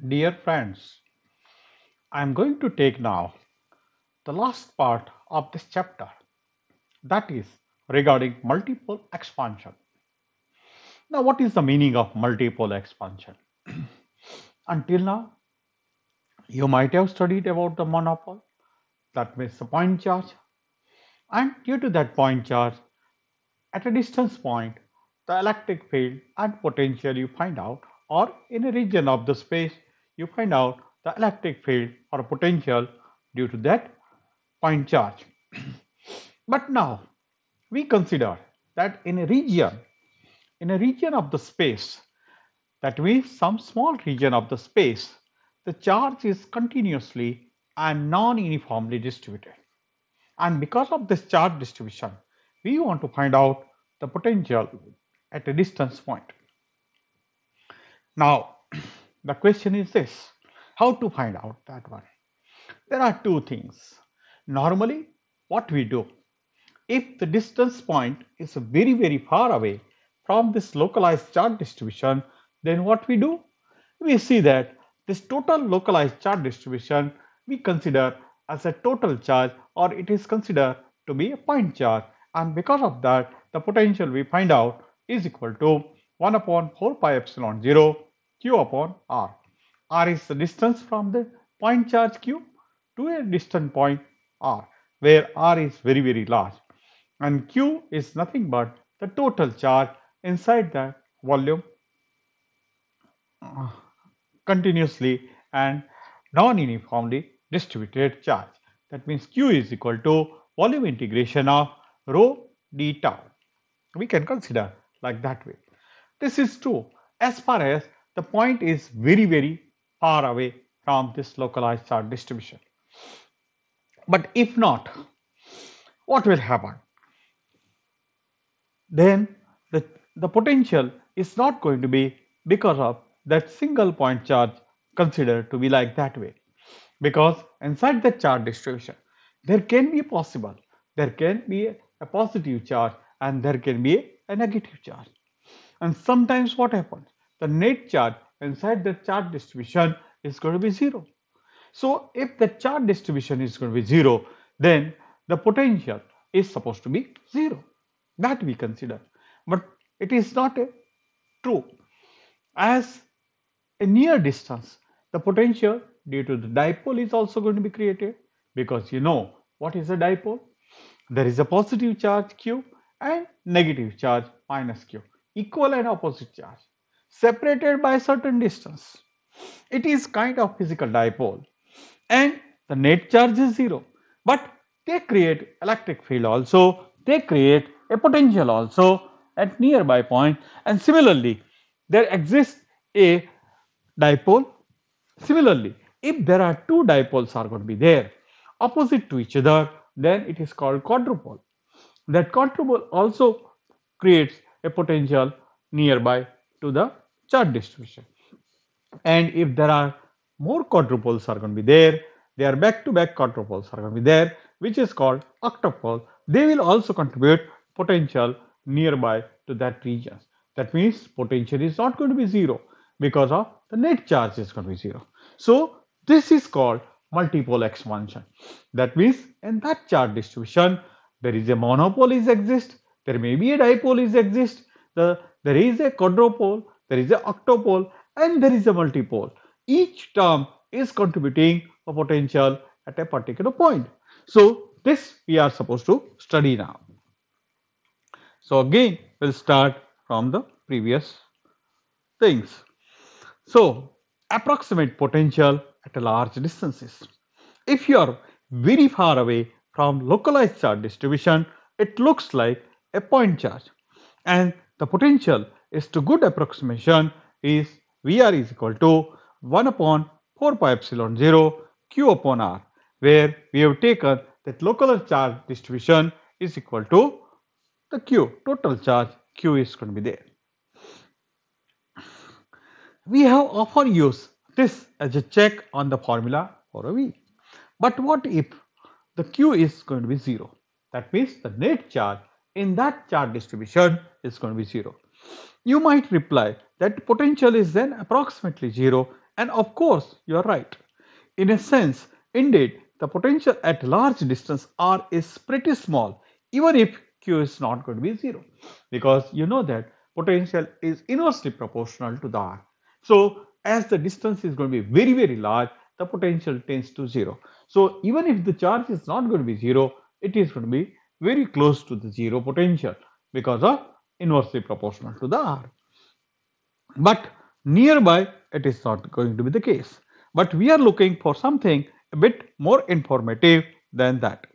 Dear friends, I am going to take now the last part of this chapter, that is regarding multiple expansion. Now, what is the meaning of multiple expansion? Until now, you might have studied about the monopole, that means the point charge, and due to that point charge, at a distance point, the electric field and potential you find out, or in a region of the space, you find out the electric field or potential due to that point charge. But now we consider that in a region of the space, that means some small region of the space, the charge is continuously and non-uniformly distributed. And because of this charge distribution, we want to find out the potential at a distance point. Now, the question is this: how to find out that one? There are two things. Normally, what we do, if the distance point is very, very far away from this localized charge distribution, then what we do? We see that this total localized charge distribution we consider as a total charge, or it is considered to be a point charge, and because of that the potential we find out is equal to 1 upon 4 pi epsilon 0 q upon r. R is the distance from the point charge q to a distant point r, where r is very, very large, and q is nothing but the total charge inside the volume uh, continuously and non-uniformly distributed charge. That means q is equal to volume integration of rho d tau. We can consider like that way. This is true as far as the point is very, very far away from this localized charge distribution. But if not, what will happen? Then the potential is not going to be because of that single point charge considered to be like that way. Because inside the charge distribution, there can be possible, there can be a positive charge and there can be a negative charge. And sometimes what happens? The net charge inside the charge distribution is going to be zero. So if the charge distribution is going to be zero, then the potential is supposed to be zero. That we consider. But it is not true. As a near distance, the potential due to the dipole is also going to be created, because you know what is a dipole? There is a positive charge q and negative charge minus q, equal and opposite charge, separated by a certain distance. It is kind of physical dipole, and the net charge is zero. But they create electric field also, they create a potential also at nearby point, and similarly, there exists a dipole. Similarly, if there are two dipoles are going to be there opposite to each other, then it is called quadrupole. That quadrupole also creates a potential nearby to the charge distribution. And if there are more quadrupoles are going to be there, they are back to back quadrupoles are going to be there, which is called octupole. They will also contribute potential nearby to that region. That means potential is not going to be zero because of the net charge is going to be zero. So this is called multipole expansion. That means in that charge distribution, there is a monopole is exist, there may be a dipole is exist, there is a quadrupole, there is a octopole, and there is a multipole. Each term is contributing a potential at a particular point. So this we are supposed to study now. So again, we'll start from the previous things. So approximate potential at a large distances. If you are very far away from localized charge distribution, it looks like a point charge, and the potential is to good approximation is Vr is equal to 1 upon 4 pi epsilon 0 q upon r, where we have taken that local charge distribution is equal to the q, total charge q is going to be there. We have often used this as a check on the formula for a V. But what if the q is going to be 0? That means the net charge in that charge distribution is going to be 0. You might reply that potential is then approximately 0 And of course, you are right. In a sense, indeed, the potential at large distance r is pretty small, even if q is not going to be 0, because you know that potential is inversely proportional to the r. So, as the distance is going to be very, very large, the potential tends to 0. So, even if the charge is not going to be 0, it is going to be very close to the 0 potential because of inversely proportional to the r. But nearby, it is not going to be the case. But we are looking for something a bit more informative than that.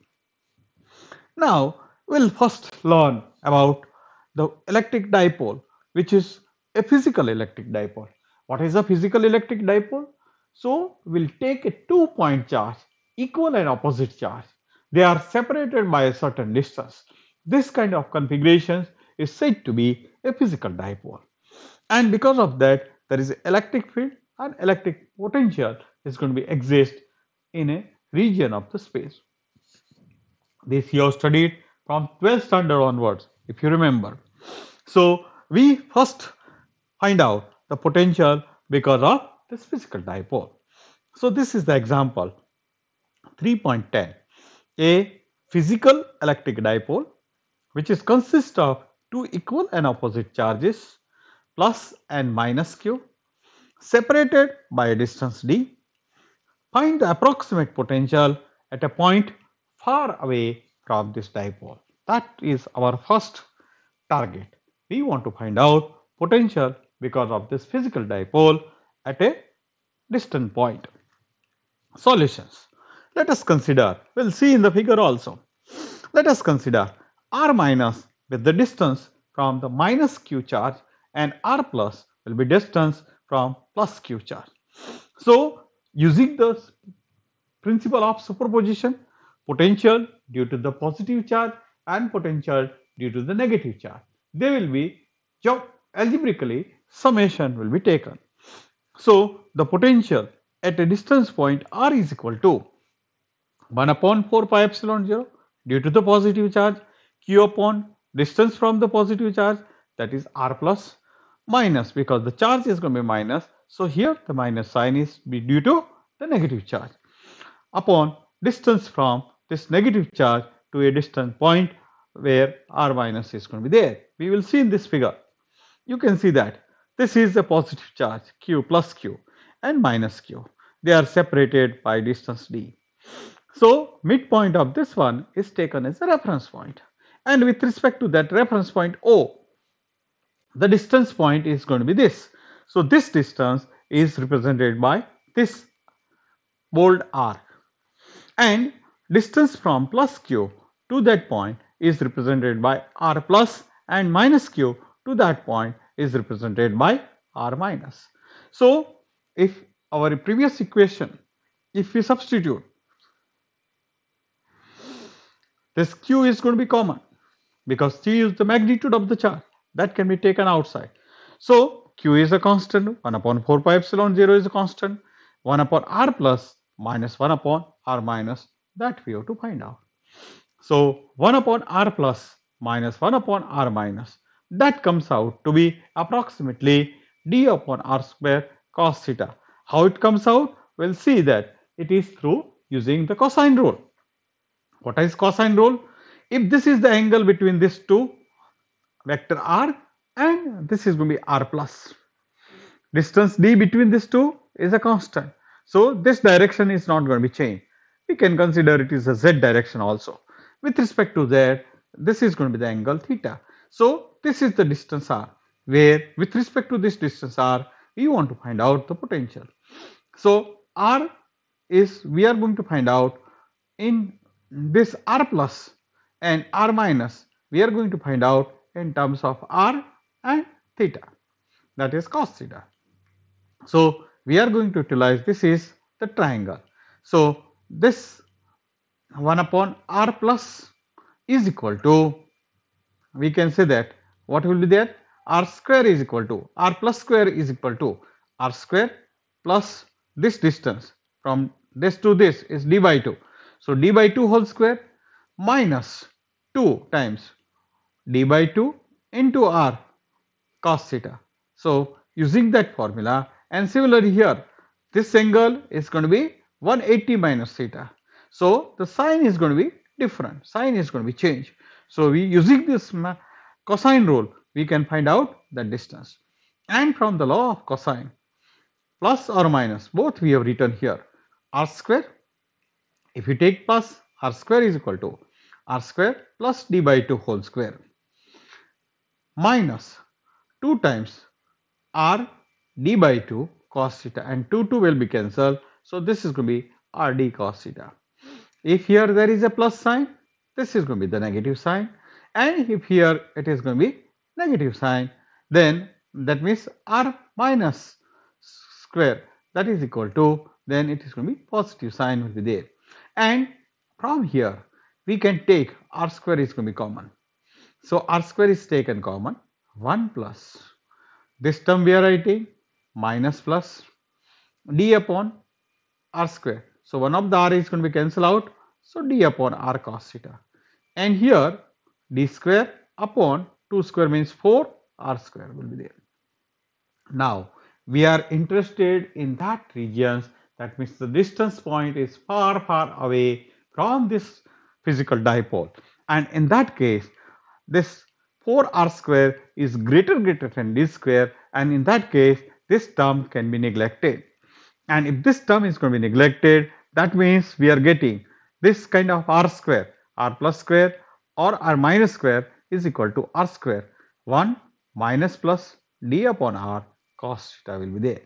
Now, we'll first learn about the electric dipole, which is a physical electric dipole. What is a physical electric dipole? So, we'll take a 2-point charge, equal and opposite charge. They are separated by a certain distance. This kind of configuration is said to be a physical dipole. And because of that, there is electric field and electric potential is going to be exist in a region of the space. This you have studied from 12th standard onwards, if you remember. So we first find out the potential because of this physical dipole. So this is the example 3.10. A physical electric dipole which is consist of two equal and opposite charges plus and minus q separated by a distance d. Find the approximate potential at a point far away from this dipole. That is our first target. We want to find out potential because of this physical dipole at a distant point. Solutions. Let us consider, we'll see in the figure also. Let us consider r minus with the distance from the minus q charge and r plus will be distance from plus q charge. So, using the principle of superposition, potential due to the positive charge and potential due to the negative charge, they will be algebraically summation will be taken. So, the potential at a distance point r is equal to 1 upon 4 pi epsilon 0 due to the positive charge q upon distance from the positive charge, that is r plus, minus because the charge is going to be minus. So, here the minus sign is be due to the negative charge upon distance from this negative charge to a distant point where r minus is going to be there. We will see in this figure. You can see that this is a positive charge q plus q and minus q. They are separated by distance d. So, midpoint of this one is taken as a reference point, and with respect to that reference point O, the distance point is going to be this. So, this distance is represented by this bold arc, and distance from plus q to that point is represented by r plus, and minus q to that point is represented by r minus. So, if our previous equation, if we substitute, this q is going to be common because c is the magnitude of the charge that can be taken outside. So, q is a constant, 1 upon 4 pi epsilon 0 is a constant, 1 upon r plus minus 1 upon r minus, that we have to find out. So, 1 upon r plus minus 1 upon r minus, that comes out to be approximately d upon r square cos theta. How it comes out? We'll see that it is through using the cosine rule. What is cosine rule? If this is the angle between these two vector r and this is going to be r plus, distance d between these two is a constant. So, this direction is not going to be changed. We can consider it is a z direction also. With respect to z, this is going to be the angle theta. So, this is the distance r, where with respect to this distance r, we want to find out the potential. So, r is, we are going to find out in this r plus and r minus, we are going to find out in terms of r and theta, that is cos theta. So, we are going to utilize, this is the triangle. So, this 1 upon r plus is equal to, we can say that what will be there, r square is equal to, r plus square is equal to r square plus this distance from this to this is d by 2. So, d by 2 whole square minus 2 times d by 2 into r cos theta. So, using that formula, and similarly here This angle is going to be 180 minus theta. So the sign is going to be different. Sign is going to be changed. So we using this cosine rule, we can find out the distance. And from the law of cosine, plus or minus, both we have written here, r square. If you take plus, r square is equal to r square plus d by 2 whole square minus 2 times r d by 2 cos theta, and 2 will be cancelled. So this is going to be r d cos theta. If here there is a plus sign, this is going to be the negative sign, and if here it is going to be negative sign, then that means r minus square, that is equal to, then it is going to be positive sign will be there. And from here we can take r square is going to be common. So r square is taken common, 1 plus this term we are writing minus plus d upon r square. So one of the r is going to be cancelled out. So d upon r cos theta. And here d square upon 2 square means 4 r square will be there. Now we are interested in that regions, that means the distance point is far away from this physical dipole, and in that case this 4r square is greater than d square, and in that case this term can be neglected. And if this term is going to be neglected, that means we are getting this kind of r square, r plus square or r minus square is equal to r square 1 minus plus d upon r cos theta will be there.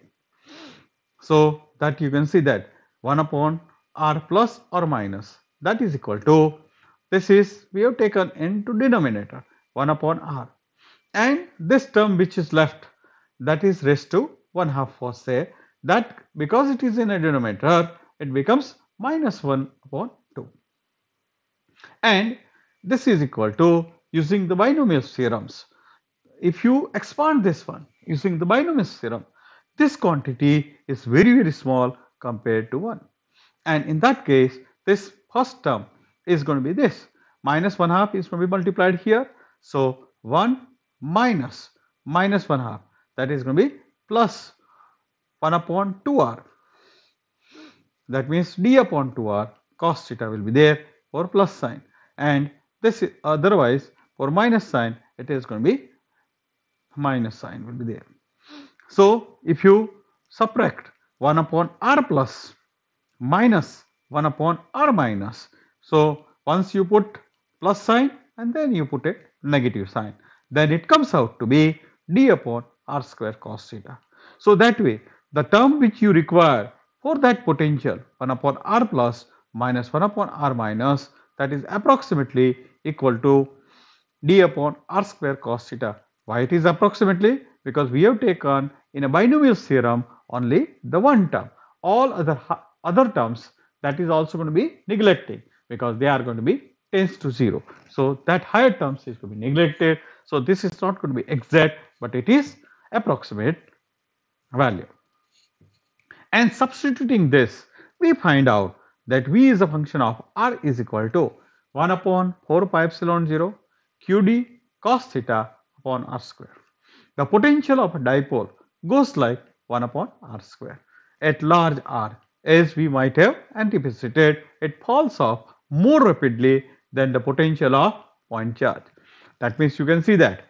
So that you can see that 1 upon r plus or minus, that is equal to, this is we have taken into denominator 1 upon r, and this term which is left, that is raised to 1/2 for say, that because it is in a denominator it becomes minus 1 upon 2, and this is equal to, using the binomial theorems, if you expand this one using the binomial theorem, this quantity is very small compared to 1, and in that case this first term is going to be this minus 1/2 is going to be multiplied here. So 1 minus 1/2, that is going to be plus 1 upon 2r, that means d upon 2r cos theta will be there for plus sign, and this is otherwise for minus sign it is going to be minus sign will be there. So if you subtract 1 upon r plus minus 1 upon r minus, so once you put plus sign and then you put a negative sign, then it comes out to be d upon r square cos theta. So that way the term which you require for that potential 1 upon r plus minus 1 upon r minus, that is approximately equal to d upon r square cos theta. Why it is approximately? Because we have taken in a binomial theorem only the one term. All other terms, that is also going to be neglected because they are going to be tends to 0. So that higher terms is going to be neglected. So this is not going to be exact, but it is approximate value. And substituting this, we find out that v is a function of r is equal to 1 upon 4 pi epsilon 0 qd cos theta upon r square. The potential of a dipole goes like 1 upon r square. At large r, as we might have anticipated, it falls off more rapidly than the potential of point charge. That means you can see that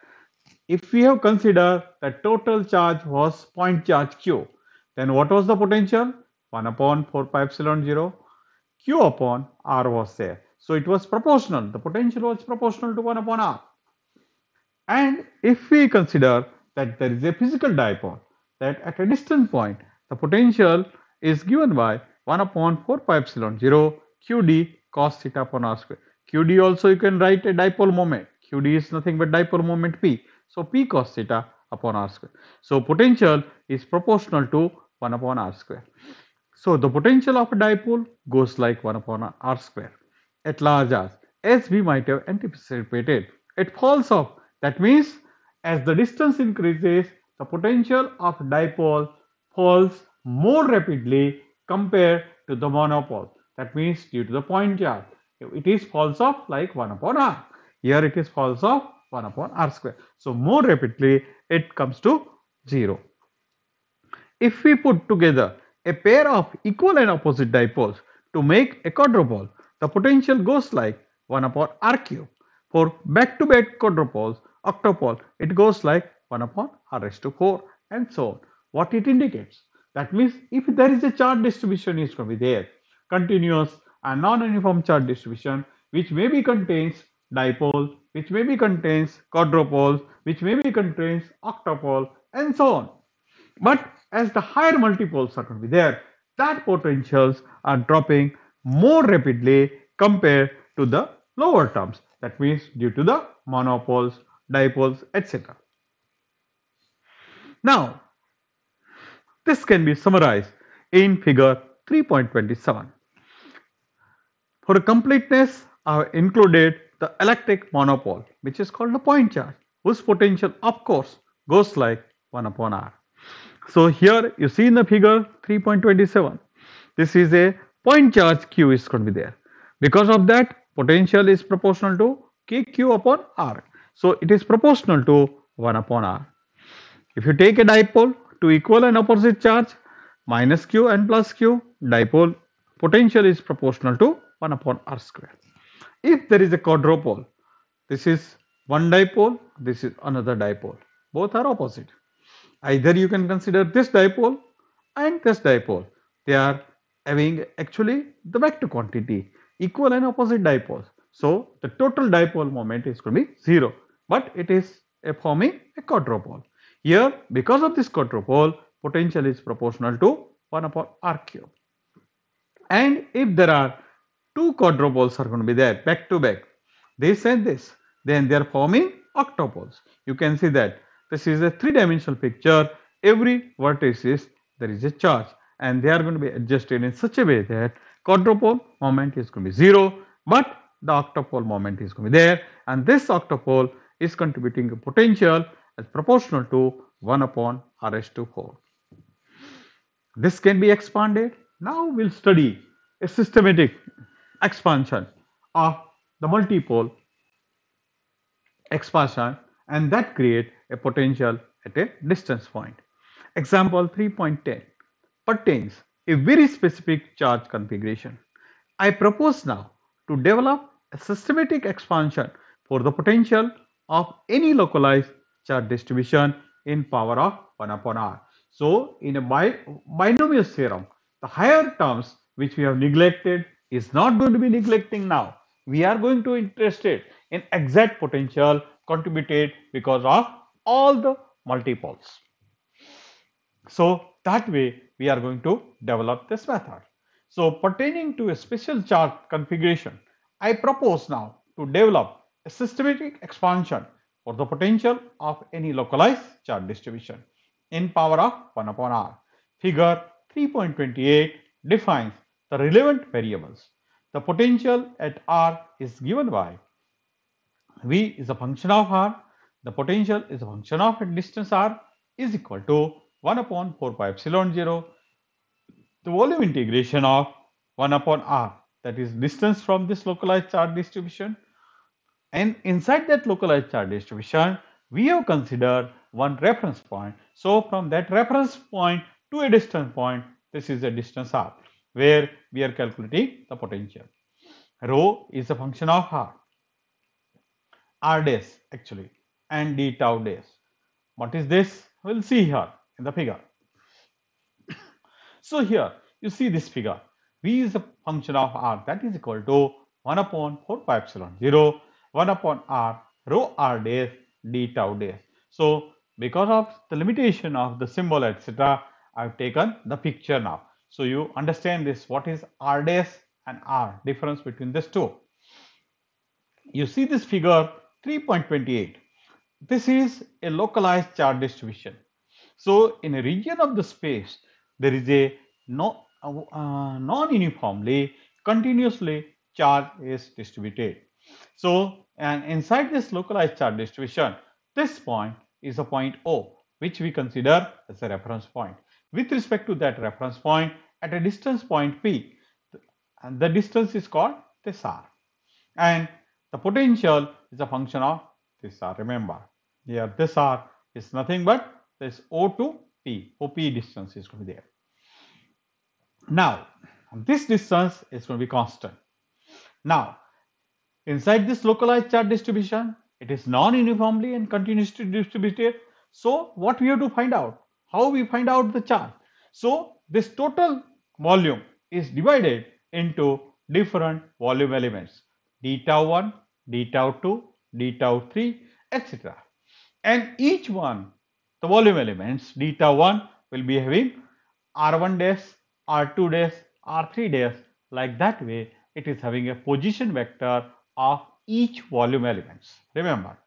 if we have considered that total charge was point charge q, then what was the potential? 1 upon 4 pi epsilon 0 q upon r was there. So it was proportional. The potential was proportional to 1 upon r. And if we consider that there is a physical dipole, that at a distant point the potential is given by 1 upon 4 pi epsilon 0 qd cos theta upon r square. Qd also you can write a dipole moment. Qd is nothing but dipole moment p. So p cos theta upon r square. So potential is proportional to 1 upon r square. So the potential of a dipole goes like 1 upon r square. At large r, as we might have anticipated, it falls off. That means as the distance increases, the potential of dipole falls more rapidly compared to the monopole. That means due to the point charge, it is falls off like 1 upon r. Here it is falls off 1 upon r square. So more rapidly it comes to 0. If we put together a pair of equal and opposite dipoles to make a quadrupole, the potential goes like 1 upon r cube. For back-to-back quadrupoles, octopole, it goes like 1 upon r raised to 4 and so on. What it indicates? That means if there is a charge distribution is going to be there, continuous and non-uniform charge distribution, which maybe contains dipole, which maybe contains quadrupole, which maybe contains octopole and so on. But as the higher multipoles are going to be there, that potentials are dropping more rapidly compared to the lower terms. That means due to the monopoles, dipoles, etc. Now, this can be summarized in figure 3.27. For completeness, I have included the electric monopole, which is called the point charge, whose potential, of course, goes like 1 upon r. So here you see in the figure 3.27, this is a point charge q is going to be there. Because of that, potential is proportional to kq upon r. So it is proportional to 1 upon r. If you take a dipole to equal and opposite charge, minus q and plus q, dipole potential is proportional to 1 upon r square. If there is a quadrupole, this is one dipole, this is another dipole. Both are opposite. Either you can consider this dipole and this dipole. They are having actually the vector quantity, equal and opposite dipoles. So the total dipole moment is going to be 0, but it is forming a quadrupole. Here, because of this quadrupole, potential is proportional to 1 upon r cube. And if there are two quadrupoles are going to be there back to back, this and this, then they are forming octopoles. You can see that this is a three-dimensional picture. Every vertex is there is a charge, and they are going to be adjusted in such a way that quadrupole moment is going to be 0, but the octopole moment is going to be there, and this octopole is contributing a potential as proportional to 1 upon r raised to 4. This can be expanded. Now we'll study a systematic expansion of the multipole expansion, and that create a potential at a distance point. Example 3.10 pertains a very specific charge configuration. I propose now to develop a systematic expansion for the potential of any localized charge distribution in power of 1 upon r. So, in a binomial theorem, the higher terms which we have neglected is not going to be neglecting now. We are going to interested in exact potential contributed because of all the multipoles. So that way we are going to develop this method. So pertaining to a special charge configuration, I propose now to develop a systematic expansion for the potential of any localized charge distribution in power of 1 upon r. Figure 3.28 defines the relevant variables. The potential at r is given by V is a function of r, the potential is a function of a distance r is equal to 1 upon 4 pi epsilon 0, the volume integration of 1 upon r, that is distance from this localized charge distribution, and inside that localized charge distribution we have considered one reference point. So from that reference point to a distant point, this is a distance r where we are calculating the potential. Rho is a function of r dash actually and d tau dash. What is this? We'll see here in the figure. So here you see this figure. V is a function of r, that is equal to 1 upon 4 pi epsilon 0, 1 upon r rho r dash d tau dash. So because of the limitation of the symbol etc., I have taken the picture now. So you understand this, what is r dash and r, difference between these two. You see this figure 3.28. This is a localized charge distribution. So in a region of the space, there is a non-uniformly, continuously charge is distributed. So, and inside this localized charge distribution, this point is a point O, which we consider as a reference point. With respect to that reference point, at a distance point P, and the distance is called this R. And the potential is a function of this R. Remember, here this R is nothing but this O to P, OP distance is going to be there. Now, this distance is going to be constant. Now, inside this localized charge distribution, it is non-uniformly and continuously distributed. So, what we have to find out? How we find out the charge? So, this total volume is divided into different volume elements d tau 1, d tau 2, d tau 3, etc. And each one, the volume elements d tau 1 will be having r1 dash, r2 dash, r3 dash. Like that way, it is having a position vector of each volume elements. Remember.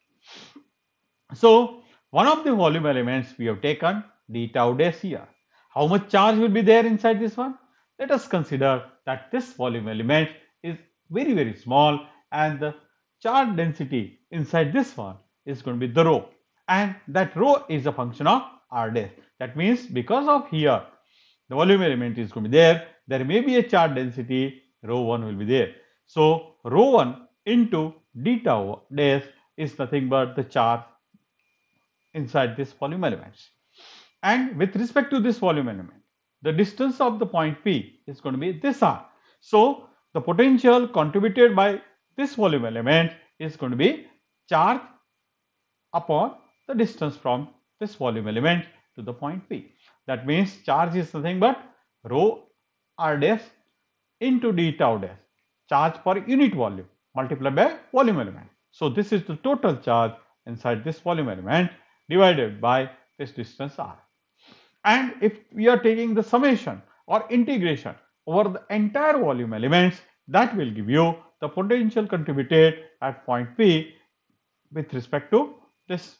So, one of the volume elements we have taken d tau dash here. How much charge will be there inside this one? Let us consider that this volume element is very small and the charge density inside this one is going to be the rho, and that rho is a function of r dash. That means because of here the volume element is going to be there may be a charge density rho 1 will be there. So, rho 1 into d tau dash is nothing but the charge inside this volume elements. And with respect to this volume element, the distance of the point P is going to be this r. So, the potential contributed by this volume element is going to be charge upon the distance from this volume element to the point P. That means charge is nothing but rho r dash into d tau dash, charge per unit volume multiplied by volume element. So, this is the total charge inside this volume element divided by this distance r. And if we are taking the summation or integration over the entire volume elements, that will give you the potential contributed at point P with respect to this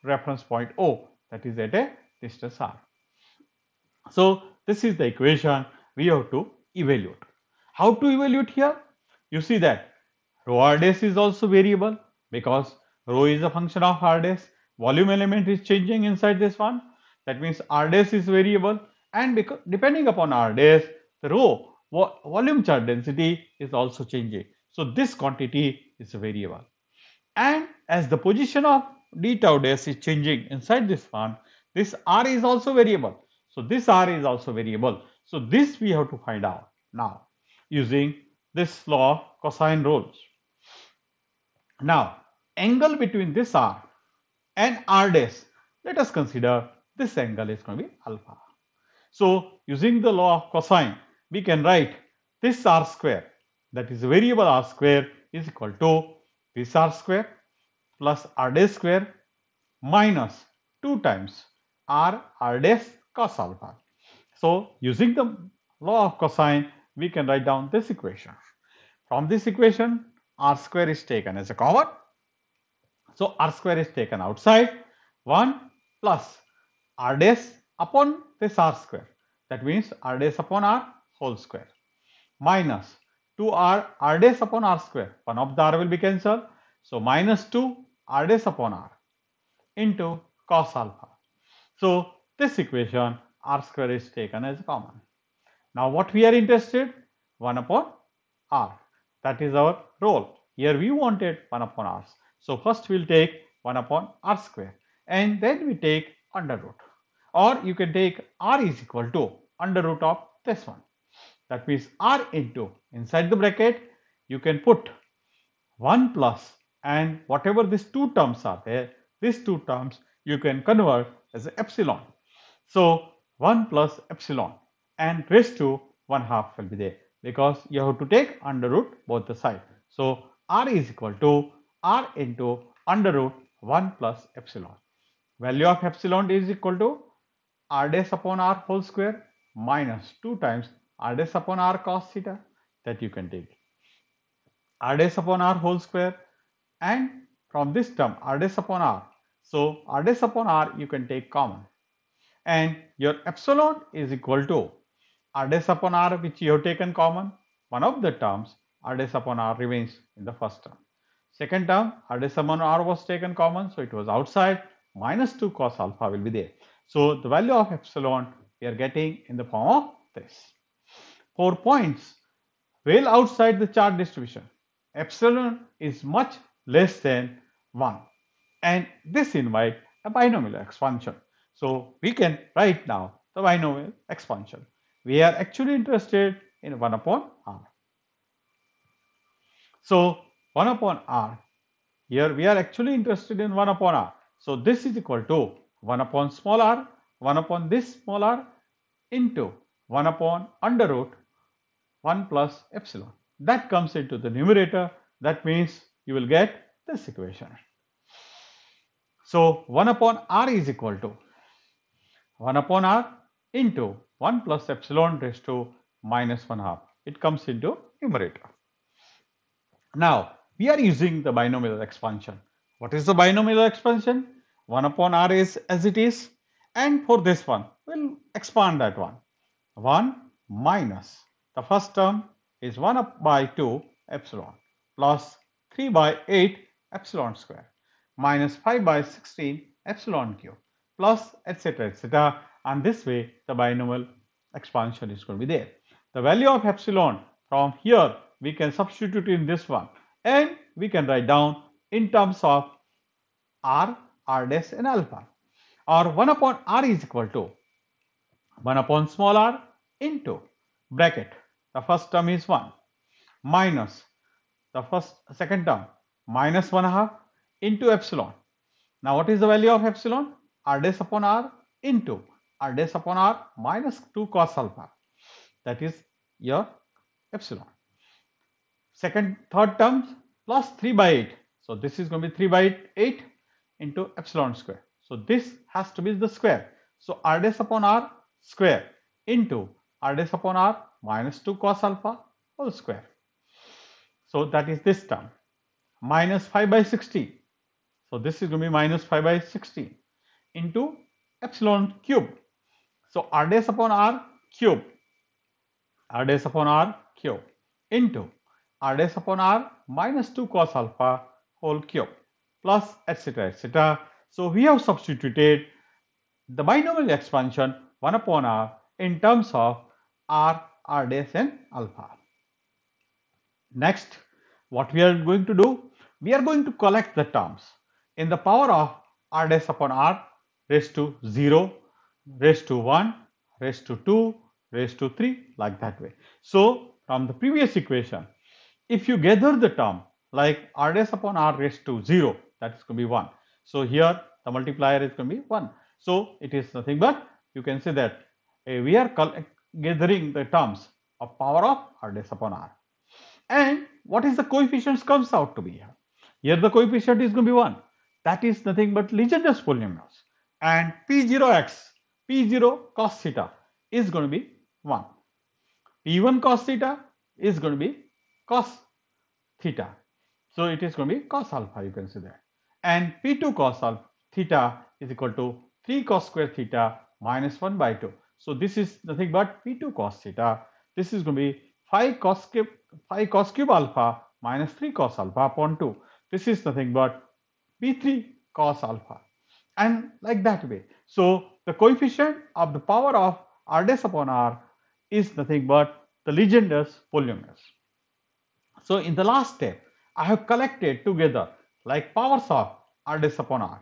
reference point O, that is at a distance r. So, this is the equation we have to evaluate. How to evaluate here? You see that rho r dash is also variable because rho is a function of r dash. Volume element is changing inside this one. That means r dash is variable, and because depending upon r dash, the rho volume charge density is also changing. So, this quantity is a variable. And as the position of d tau dash is changing inside this one, this r is also variable. So, this r is also variable. So, this we have to find out now using this law of cosine rules. Now, angle between this r and r dash, let us consider this angle is going to be alpha. So, using the law of cosine, we can write this r square, that is variable r square, is equal to this r square plus r dash square minus 2 times r dash cos alpha. So, using the law of cosine, we can write down this equation. From this equation, r square is taken as a common. So, r square is taken outside, 1 plus r dash upon this r square, that means r dash upon r whole square, minus 2r r dash upon r square, 1 of the r will be cancelled. So, minus 2 r dash upon r into cos alpha. So, this equation r square is taken as common. Now, what we are interested? 1 upon r, that is our role. Here we wanted 1 upon r. So, first we will take 1 upon r square and then we take under root, or you can take r is equal to under root of this one. That means r into, inside the bracket you can put 1 plus, and whatever these two terms are there, these two terms you can convert as epsilon. So, 1 plus epsilon and raised to 1 half will be there, because you have to take under root both the sides. So, r is equal to r into under root 1 plus epsilon. Value of epsilon is equal to r dash upon r whole square minus 2 times r dash upon r cos theta, that you can take r dash upon r whole square, and from this term r dash upon r. So, r dash upon r you can take common, and your epsilon is equal to r dash upon r, which you have taken common. One of the terms r dash upon r remains in the first term. Second term r dash upon r was taken common, so it was outside, minus 2 cos alpha will be there. So, the value of epsilon we are getting in the form of this. For points well outside the charge distribution, epsilon is much less than 1, and this invites a binomial expansion. So, we can write now the binomial expansion. We are actually interested in 1 upon r. So 1 upon r, here we are actually interested in 1 upon r. So this is equal to 1 upon small r, 1 upon this small r into 1 upon under root 1 plus epsilon. That comes into the numerator. That means you will get this equation. So 1 upon r is equal to 1 upon r into 1 plus epsilon raised to minus 1 half. It comes into numerator. Now we are using the binomial expansion. What is the binomial expansion? 1 upon r is as it is, and for this one we'll expand that one. 1 minus the first term is 1 up by 2 epsilon plus 3 by 8 epsilon square minus 5 by 16 epsilon cube plus etc., and this way the binomial expansion is going to be there. The value of epsilon from here we can substitute in this one, and we can write down in terms of r, r dash and alpha, or 1 upon r is equal to 1 upon small r into bracket, the first term is 1 minus the second term minus 1 half into epsilon. Now what is the value of epsilon? R dash upon r into r dash upon r minus 2 cos alpha, that is your epsilon. Third term plus 3 by 8. So this is going to be 3 by 8 into epsilon square. So this has to be the square. So r dash upon r square into r dash upon r minus 2 cos alpha whole square. So that is this term minus 5 by 16. So this is going to be minus 5 by 16 into epsilon cube. So r dash upon r cube into r dash upon r minus 2 cos alpha whole cube plus etc. So we have substituted the binomial expansion 1 upon r in terms of r, r dash and alpha. Next, what we are going to do? We are going to collect the terms in the power of r dash upon r raised to 0, raised to 1, raised to 2, raised to 3, like that way. So from the previous equation, if you gather the term like r dash upon r raised to 0, that is going to be 1. So here the multiplier is going to be 1. So it is nothing but, you can say that we are gathering the terms of power of r dash upon r. And what is the coefficients comes out to be here? Here the coefficient is going to be 1. That is nothing but Legendre's polynomials. And P0x, P0 cos theta is going to be 1. P1 cos theta is going to be cos theta. So it is going to be cos alpha, you can see that. And P2 cos alpha theta is equal to 3 cos square theta minus 1 by 2. So this is nothing but P2 cos theta. This is going to be 5 cos cube alpha minus 3 cos alpha upon 2. This is nothing but P3 cos alpha, and like that way. So the coefficient of the power of r dash upon r is nothing but the Legendre's polynomials. So in the last step, I have collected together like powers of r dash upon r.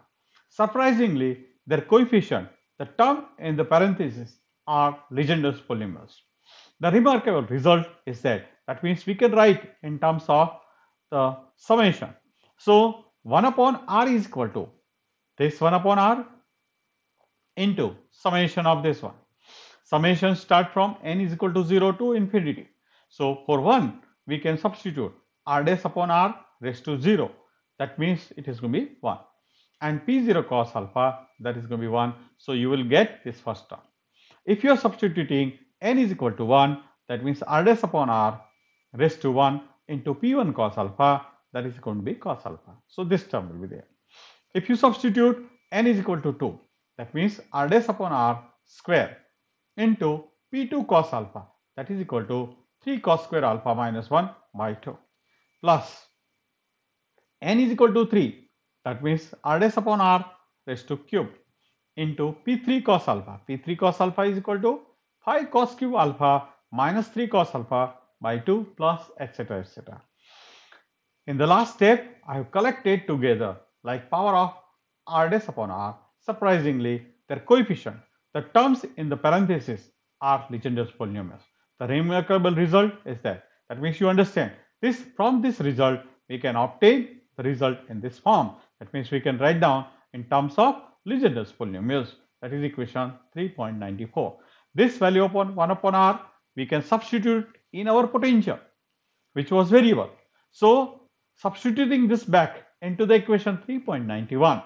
Surprisingly, their coefficient, the term in the parentheses, are Legendre's polynomials. The remarkable result is that means we can write in terms of the summation. So 1 upon r is equal to this 1 upon r into summation of this one. Summation start from n is equal to 0 to infinity. So for 1 we can substitute r dash upon r raised to 0. That means it is going to be 1. And P0 cos alpha, that is going to be 1. So you will get this first term. If you are substituting n is equal to 1, that means r dash upon r raised to 1 into P1 cos alpha, that is going to be cos alpha. So this term will be there. If you substitute n is equal to 2, that means r dash upon r square into P2 cos alpha, that is equal to 3 cos square alpha minus 1 by 2 plus n is equal to 3, that means r dash upon r raised to cube into P3 cos alpha. P3 cos alpha is equal to 5 cos cube alpha minus 3 cos alpha by 2 plus etc. In the last step, I have collected together like power of r dash upon r. Surprisingly, their coefficient, the terms in the parentheses, are Legendre's polynomials. The remarkable result is that means you understand this. From this result we can obtain the result in this form. That means we can write down in terms of Legendre's polynomials. That is equation 3.94. This value upon 1 upon r we can substitute in our potential, which was variable. So substituting this back into the equation 3.91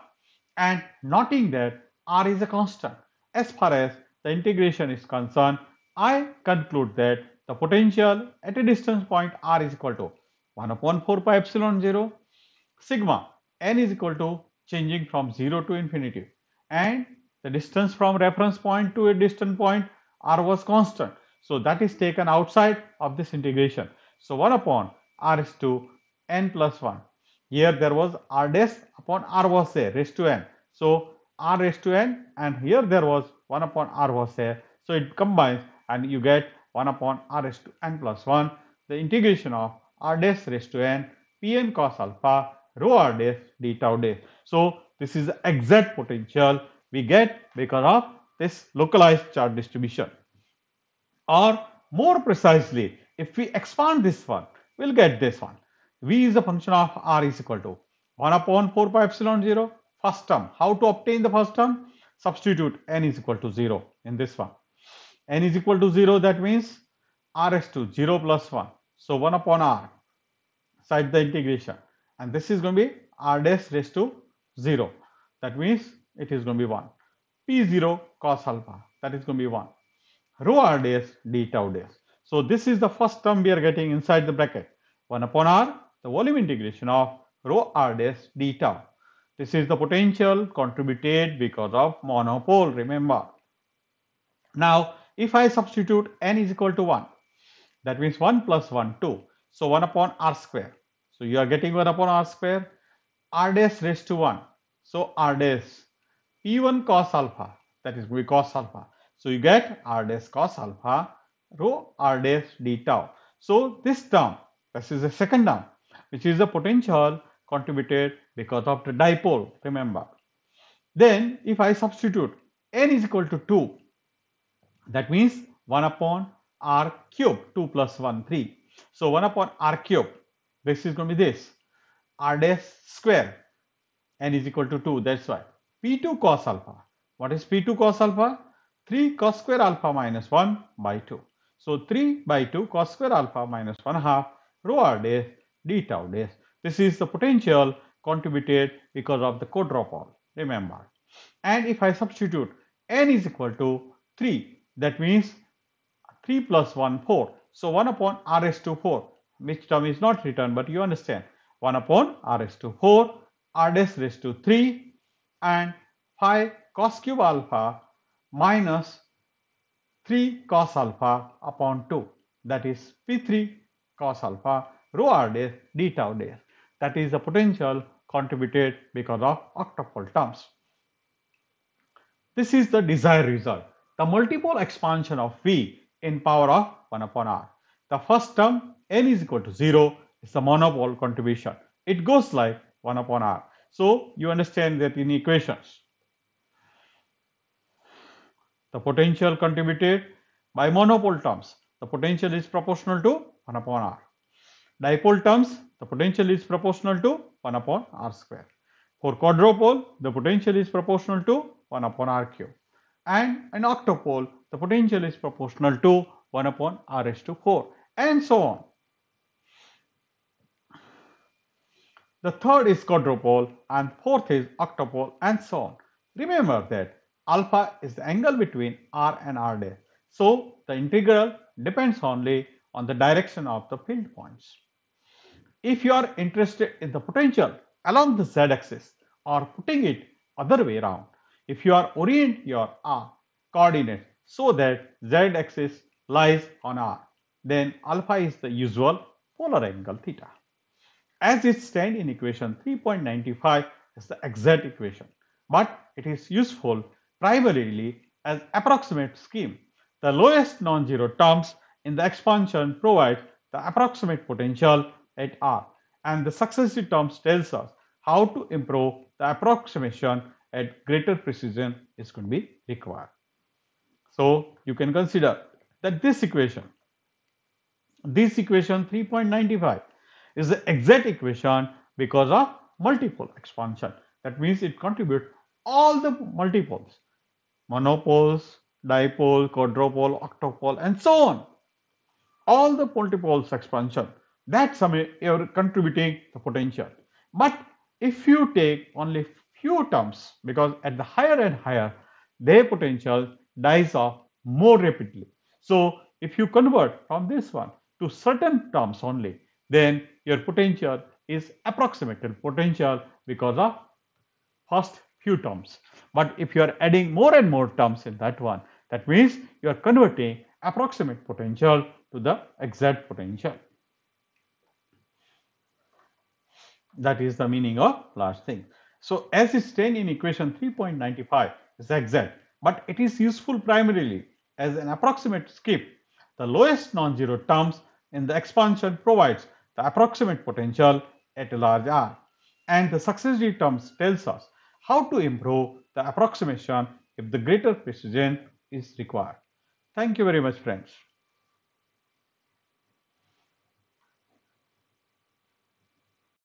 and noting that r is a constant. As far as the integration is concerned, I conclude that the potential at a distance point r is equal to 1 upon 4 pi epsilon 0 sigma n is equal to changing from 0 to infinity, and the distance from reference point to a distant point r was constant. So that is taken outside of this integration. So 1 upon r is to n plus 1. Here there was r dash upon r was there raised to n. So r raised to n, and here there was 1 upon r was there. So it combines and you get 1 upon r raised to n plus 1. The integration of r dash raised to n Pn cos alpha rho r dash d tau dash. So this is the exact potential we get because of this localized charge distribution. Or more precisely, if we expand this one, we'll get this one. V is a function of r is equal to 1 upon 4 pi epsilon 0. First term. How to obtain the first term? Substitute n is equal to 0 in this one. N is equal to 0, that means r is to 0 plus 1. So 1 upon r, side the integration, and this is going to be r dash raised to 0. That means it is going to be 1. P0 cos alpha, that is going to be 1. Rho r dash d tau dash. So this is the first term we are getting inside the bracket. 1 upon r, the volume integration of rho r dash d tau. This is the potential contributed because of monopole, remember. Now, if I substitute n is equal to 1, that means 1 plus 1, 2. So 1 upon r square. So you are getting 1 upon r square, r dash raised to 1. So r dash P1 cos alpha, that is going to be cos alpha. So you get r dash cos alpha rho r dash d tau. So this term, this is the second term, which is the potential contributed because of the dipole, remember. Then if I substitute n is equal to 2, that means 1 upon r cube, 2 plus 1, 3. So 1 upon r cube, this is going to be this, r dash square, n is equal to 2, that's why. P2 cos alpha. What is P2 cos alpha? 3 cos square alpha minus 1 by 2. So 3 by 2 cos square alpha minus 1 half rho r dash d tau dash. This is the potential contributed because of the quadrupole, remember. And if I substitute n is equal to 3, that means 3 plus 1, 4. So 1 upon r raised to 4, which term is not written, but you understand. 1 upon r raised to 4, r dash raised to 3, and phi cos cube alpha minus 3 cos alpha upon 2, that is P3 cos alpha rho r dash d tau dash. That is the potential contributed because of octupole terms. This is the desired result, the multiple expansion of V in power of 1 upon r. The first term n is equal to 0 is the monopole contribution. It goes like 1 upon r. So you understand that in equations, the potential contributed by monopole terms, the potential is proportional to 1 upon r. Dipole terms, the potential is proportional to 1 upon r square. For quadrupole, the potential is proportional to 1 upon r cube. And in octupole, the potential is proportional to 1 upon r raised to 4, and so on. The third is quadrupole, and fourth is octupole, and so on. Remember that alpha is the angle between r and r dash. So the integral depends only on the direction of the field points. If you are interested in the potential along the z-axis, or putting it other way around, if you are orient your r coordinate so that z-axis lies on r, then alpha is the usual polar angle theta. As it stands in equation 3.95 is the exact equation, but it is useful primarily as approximate scheme. The lowest non-zero terms in the expansion provide the approximate potential at r, and the successive terms tells us how to improve the approximation at greater precision is going to be required. So you can consider that this equation 3.95 is the exact equation because of multipole expansion. That means it contributes all the multipoles, monopoles, dipole, quadrupole, octopole, and so on. All the multipoles expansion. That's you're contributing the potential. But if you take only few terms, because at the higher and higher, their potential dies off more rapidly. So if you convert from this one to certain terms only, then your potential is approximated potential because of first few terms. But if you are adding more and more terms in that one, that means you are converting approximate potential to the exact potential. That is the meaning of large thing. So as is stated in equation 3.95 is exact, but it is useful primarily as an approximate skip. The lowest non-zero terms in the expansion provides the approximate potential at a large r, and the successive terms tells us how to improve the approximation if the greater precision is required. Thank you very much, friends.